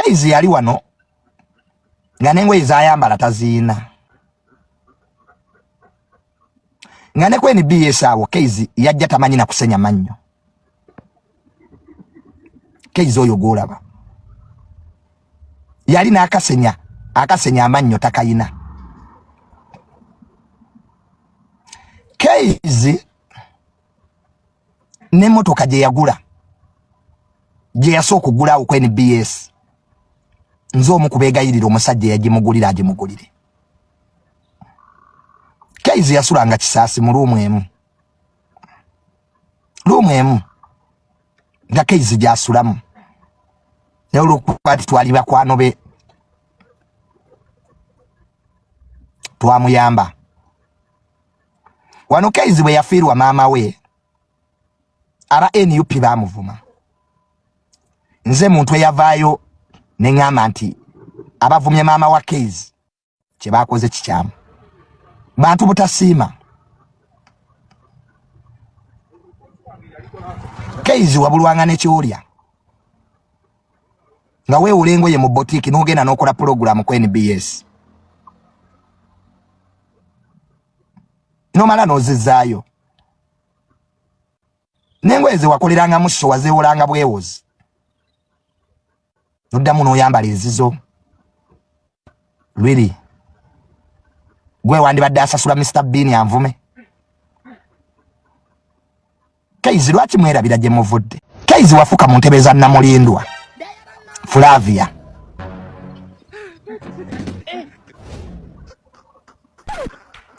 Keizi yali wano nga n'engoye z'ayambala taziina. Nga ne kweni BS awo Keizi yajja tamanyi na kusenya mannyo. Keizi oyo gw'olaba yali n'akasenya amannyo takayina. Keizi n'emmotoka gye yagula gye yasooka okugulawo kweni BS nze omu kubeegayirira omusajja yagimugulira agimugulire. Keizi yasulanga Kisaasi mu luumu emu nga Keizi gy'asulamu naye olw'okuba twali bakwano be twamuyamba. Wano Keizi bwe yafiirwa maama we aba NUP baamuvuma. Nze muntu eyavaayo ne ŋŋamba nti abavumye maama wa Keizi kye baakoze kikyamu. Bantu butasiima. Keizi wabulwanga ne kyolya nga weewula engoye mu botiki n'ogenda n'okola pulogulamu ku NBS. Nomala n'ozizaayo. N'engoye ze wakolerangamu so wazeewolanga bwewozi. Noddamu n'oyambala ezizo. Really? Gwe wandibadde asasula Mr. Bean anvume. Keizi lwaki mwerabira gye muvudde? Keizi wafuka mu ntebe za Namulindwa Flavia.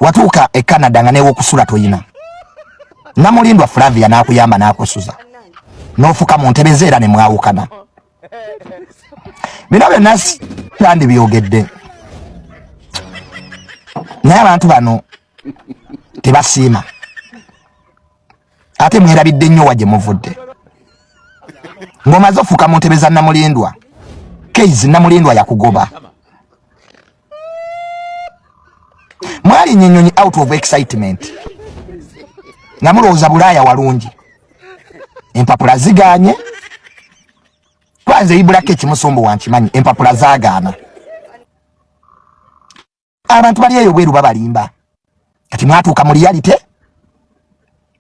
Watuuka e Canada nga neewokusula toyina. Namulindwa Flavia n'akuyamba n'akusuza. N'ofuka mu ntebe ze era ne mwawukana. Bino byonna kandi byogedde. Naye abantu bano tebasiima. Ate mwerabidde nnyo wa gye muvudde. Ng'omaze ofuka mu ntebe za Namulindwa, Keizi Namulindwa yakugoba. Mwali nnyonyi out of excitement. Nga mulowooza Bulaaya walungi. Empapula zigaanye. Kwanza Ibulake Kimusombo wankimanyi empapula zaagaana. Abantu bali eyo bweru babalimba. Kati mwatuuka mu reality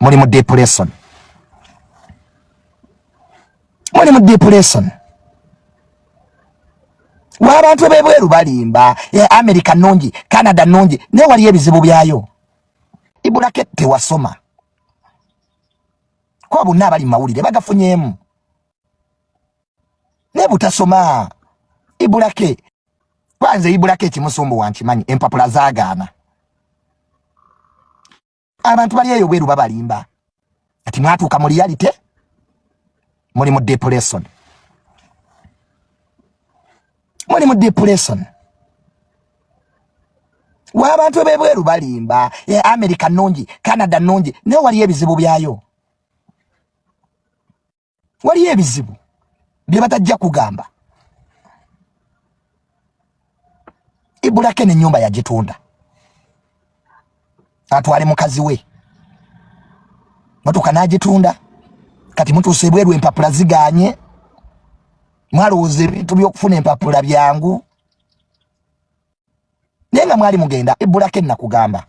muli mu depression. Muli mu depression. W'abantu b'ebweru balimba, America nnungi, Canada nnungi, naye wali ebizibu byayo. Ibulake tewasoma. Kwa bonna abali mu mawulire bagafunyeemu. Ne butasoma Ibulake. Kwanza Ibulake Kimusombo wankimanyi empapula zaagaana. Abantu bali eyo bweru babalimba. Ati mwatuuka mu reality muli mu depression. Muli mu depression. W'abantu b'ebweru balimba, America nnungi, Canada nnungi, naye wali ebizibu byayo. Wali ebizibu bye batajja kugamba. Ibulake n'ennyumba yagitunda. Atwale mukazi we. Motoka n'agitunda. Kati mutuuse ebweru empapula zigaanye. Mwalowooza ebintu by'okufuna empapula byangu. Naye nga mwali mugenda Ibulake nakugamba.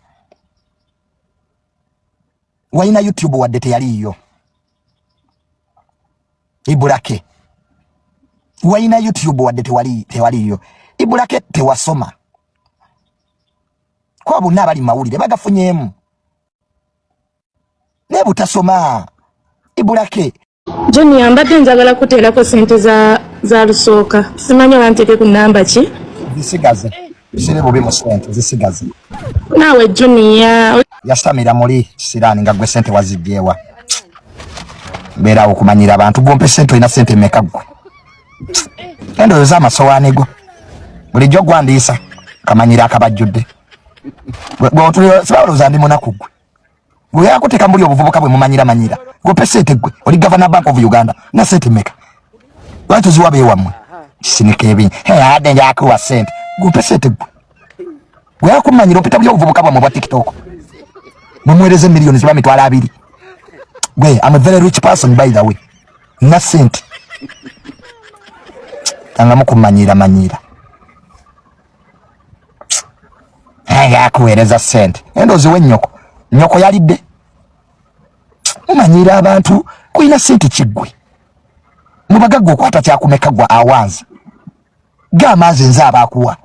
Walina YouTube wadde teyaliyo. Ibulake. Walina YouTube wadde tewaliyo. Ibulake tewasoma. Kwa bonna abali mu mawulire bagafunyeemu. Ne butasoma Ibulake. Johnny ambadde njagala kuteerako sente za lusooka. Simanyi banteke ku namba ki? Zisigaze. Bisire bubi mu sente zisigaze. Naawe Johnny yasamira muli kisiraani nga gwe sente wazigyewa. Beera okumanyira abantu gompe sente ina sente meka gwe. Endo za masowaani go. Bulijjo gwandiisa kamanyira akabajjudde. Gwe otuyo sibawoloza ndi munaku gwe. Gwe yakuteka mbuli obuvubuka bwe mumanyira. Gompe sente gwe. Oli Governor Bank of Uganda na sente meka. Lwaki ziwa beewamwe? Kisinike ebinyi. Ade njakuwa sente. Gompe sente gwe. Gwe yakumanyira opita buli obuvubuka bwe mu bwa TikTok. Mumwereze milioni ziba mitwala 2. Gwe, I'm a very rich person by the way. Na sente. tangamu kumanyira aya kuwereza sente endozi nyoko yalidde mumanyira abantu kuina sente kigwe mubagaggo kwata kyakumekagwa awanza gamaze nzaba akuwa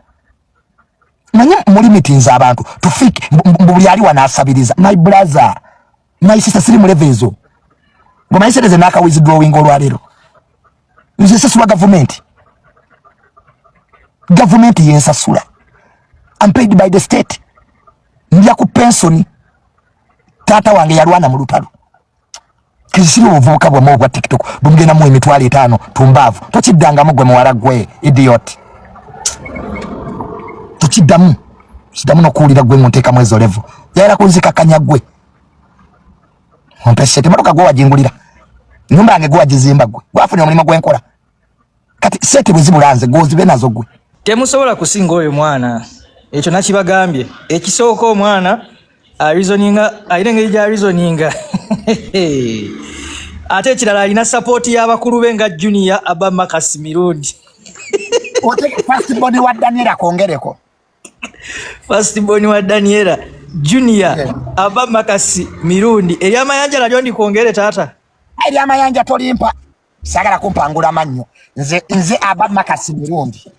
manya muri meetings abantu tufike mbuli ali wanasabiriza my brother my sister siri mulevezo ngoma isedeze naka withdrawing olwalero nze sasula government yensasula I'm paid by the state ndya ku pensioni tata wange yalwana mu lutalo kisiri ovuka bwa mwa TikTok bumgena mu emitwali 5 tumbavu tokiddanga mugwe muwala gwe idiot tukiddamu sidamu no kuulira gwe munteka mwezo level yaera kunzika kanyagwe ompese temotoka gwe wajingulira nyumba yange gwe wajizimba gwe wafuna omulimo gwenkola kati sete bwezibulanze gozibe nazo gwe temusobola kusinga oyo mwana ekyo nakibagambye ekisooka omwana ayirengeri gya reasoninga ate ekirala alina sapoti y'abakulu be nga Junior Abamakasi mirundi oteke firstborn wa Daniela kongereko firstborn wa Daniela Junior Abamakasi mirundi eri amayanja nalyo ndi kongere tata eri amayanja tolimpa sagala kumpangula mannyo nze Abamakasi mirundi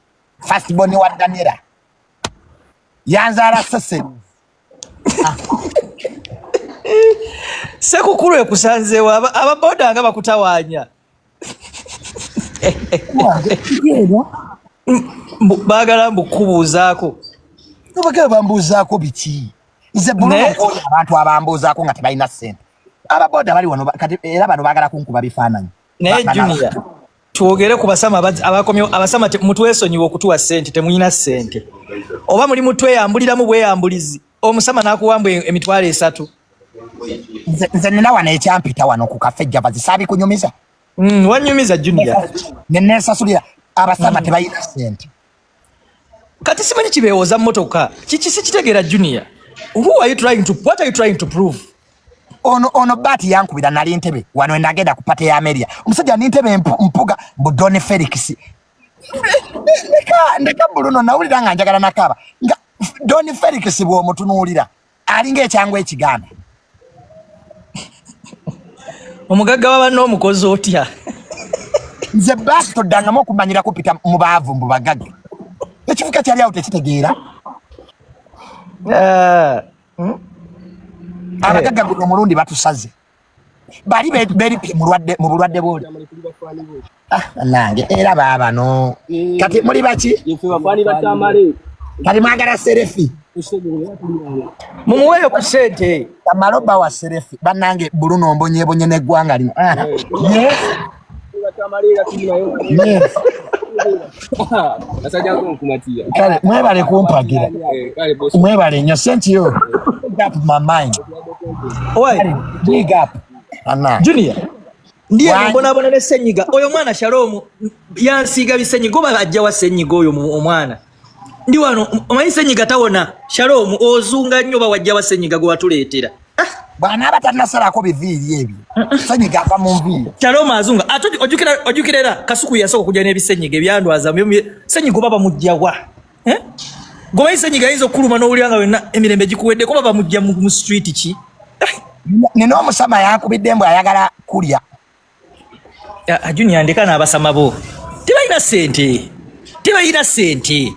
firstborn wa Daniela yanzala sese sekukulu ekusanzeewo ababoda nga bakutawanya bagala mbukubuuzaako bagala bambuuzaako biki nze bulungi abantu abambuuzaako nga tebalina ssente ababoda bali wano kati era bano bagala kunkuba bifaananyi naye Junior tuogere ku basama abakomyo abasama mutwesonyiwa okutuwa ssente temuyina ssente oba muli mutweyambuliramu bweyambulizi omusama nakuwamba emitwalo 3 nze nina wano ekyampita wano ku kafe Javazi sabi kunyumiza wanyumiza Junior nenesasulira abasama tebayina ssente kati simanyi kibeewoza mmotoka kiki sikitegera Junior what are you trying to prove ono bati yankubira nali ntebe wano endagenda kupata ya Ameria omusajja ni ntebe mpuga Budone Felix ndeka Bruno nawulira nga njagala nakaba nga Doni Felix bwo mutunuulira alinga ekyangwa ekiganda omugagga baba n'omukozi otya nze basi toddangamu okumanyira kupita mu baavu mbu bagagga ekifuka kyali awo tekitegeera abagagga guno omulundi batusaze bali beripi mu bulwadde bwoli nange era baabano kati muli baki kali mwagala serefi mumuweyo ku ssente amaloba wa serefi bannange Bruno mbonyebonye neggwanga lino kale mwebale kumpagira mwebale nnyo sente yo up my mind big up Junior ndiye mbona ne senyiga oyo mwana Shalom yansiga bisenyiga oba ajja wa senyiga oyo omwana ndi wano omanyi senyiga tawona Shalom ozunga nnyo ba wajja wa senyiga gwe watuleetera bwana abatannasalako biviiri ebyo senyiga ava mu nviiri Shalom azunga ojukirera kasuku yasooka kujja n'ebisenyiga ebyandwaza senyiga baba mujjawa gomanyi senyiga yinza okuluma n'owulira nga wenna emirembe gikuweddeko baba mujja mu street ki nina omusama yankubidde mbwe ayagala kulya Junior ndeka n'abasama bo tebalina sente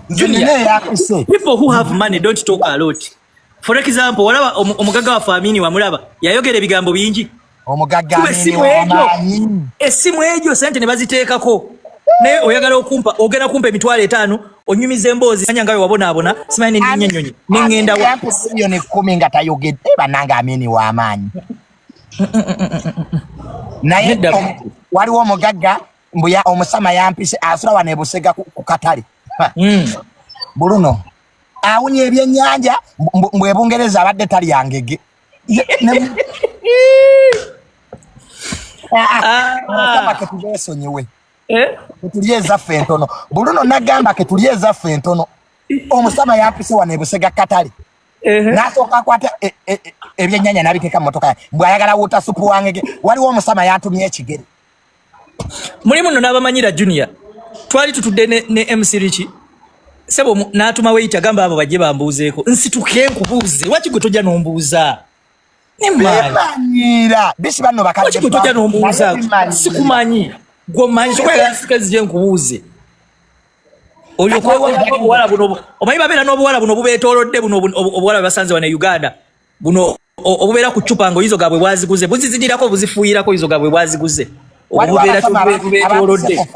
Junior, people who have money don't talk a lot. For example, walaba omugagga wa famini wa mulaba yayogera ebigambo bingi omugagga amini esimu ejo sente ne baziteekako ne oyagala okumpa ogenda kumpa emitwalo 5 onyumiza emboozi anya ngayo wabona simanyi n'ennyonyi n'engenda wa yo ne 10 nga tayogedde bananga amini wa amaanyi naye waliwo omugagga mbuya omusama yampise asula wane busega ku katale Bruno awunye ebyennyanja mbwe Bungereza abadde tali yangege kama ketubesonyiwe tulieza fentono Bruno nagamba ketulieza fentono omusama yampise wane busega katale nasoka kwata ebyennyanja nabiteka motoka mbwe ayagala wuta supu wangege waliwo omusama yantumye ekigere mulimu no n'abamanyira Junior twali tutudde ne MC Richi sebo n'atuma wait agamba abo bajje bambuuzeeko nsituke nkubuuze waki gwe tojja n'ombuuza nemanyira bisi bano bakadde waki gwe tojja n'ombuuza sikumanyi gw'omanyi sokwera nsikazije nkubuuze obuwala buno omanyi babeera n'obuwala buno bubeetoolodde buno obuwala basanze wane Uganda buno obubeera ku cupa ngo izo gabwe bwaziguze buzizidirako buzifuuyirako izo gabwe bwaziguze obubeera bubeetoolodde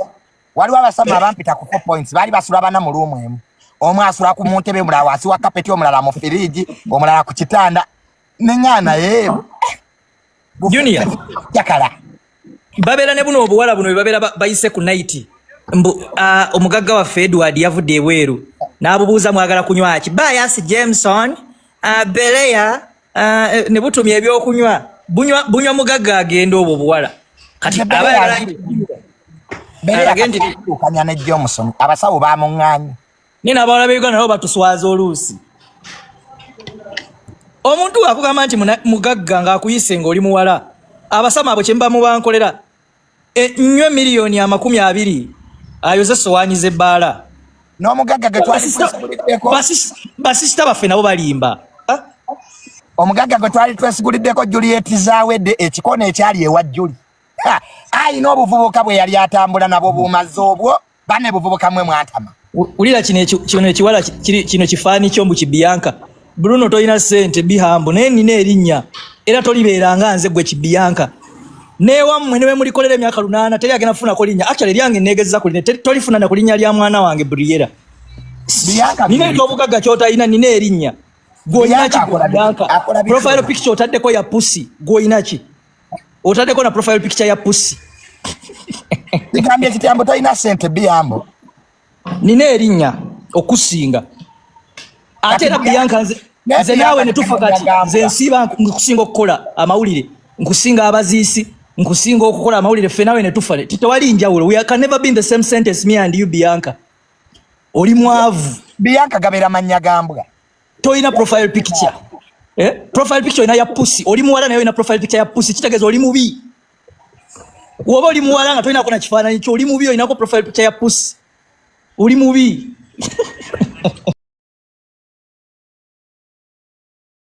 waliwo abasama abampita ku 4 points baali basula bana mu luumu emu omu asula ku muntebe omulala wansi wa kapeti omulala mu firiji omulala ku kitanda neŋŋaana ye Junior jakala babeera ne buno obuwala buno bebabeera bayise ku night omugagga waffe Edward yavudde ebweru n'abubuuza mwagala kunywa ki Bias Jameson Beleya ne butumya ebyokunywa bunywa mugagga agenda obwo obuwala kati kanya nejja omusomi abasawo bamuŋŋaanye nina abawala b'Uganda nabo batuswaza oluusi omuntu akugamba nti mugagga ng'akuyise ng'oli muwala abasama abo kye muba mubankolera nnyo miliyoni 20 ayoze sowaanyi z'ebbaala n'omugagga gwe basisita baffe nabo balimba omugagga gwe twali twesiguliddeko Juliet Zawedde ekikono ekyali ewa Juli ayina obuvubuka bwe yali atambula nabo bumaze obwo bane buvubuka mwe mwatama ulira kino ekiwala kino kifaani kyombu kibiyanka Bruno toyina sente bihambo naye nina erinnya era tolibeeranga nze gwe kibiyanka newammwe ne mulikolera emyaka 8 teri agenda kufunako linnya actually lyange negezza kuline tolifuna na kulinnya lya mwana wange Briera biyanka nina ekyobugaga kyotayina nina erinnya gwoyina ki biyanka profile picture otaddeko ya pussy gwoyina ki otaddeko na profile picture ya pussy bigambye ekitambo toyina sente bihambo nina erinnya okusinga ate era biyanka nze naawe ne tufa kati nze nsiiba nkusinga okukola amawulire nkusinga abaziisi nkusinga okukola amawulire ffe naawe ne tufa tewali njawulo we can never be in the same sentence me and you Bianca oli mwavu Bianca gabeera mannya gambwa toyina profile picture profile picture ina ya pussy oli muwala nayo ina profile picture ya pussy kitegeeza oli mubi woba oli muwala nga toyina kona kifaananyi kyo oli mubi oyinako profile picture ya pussy oli mubi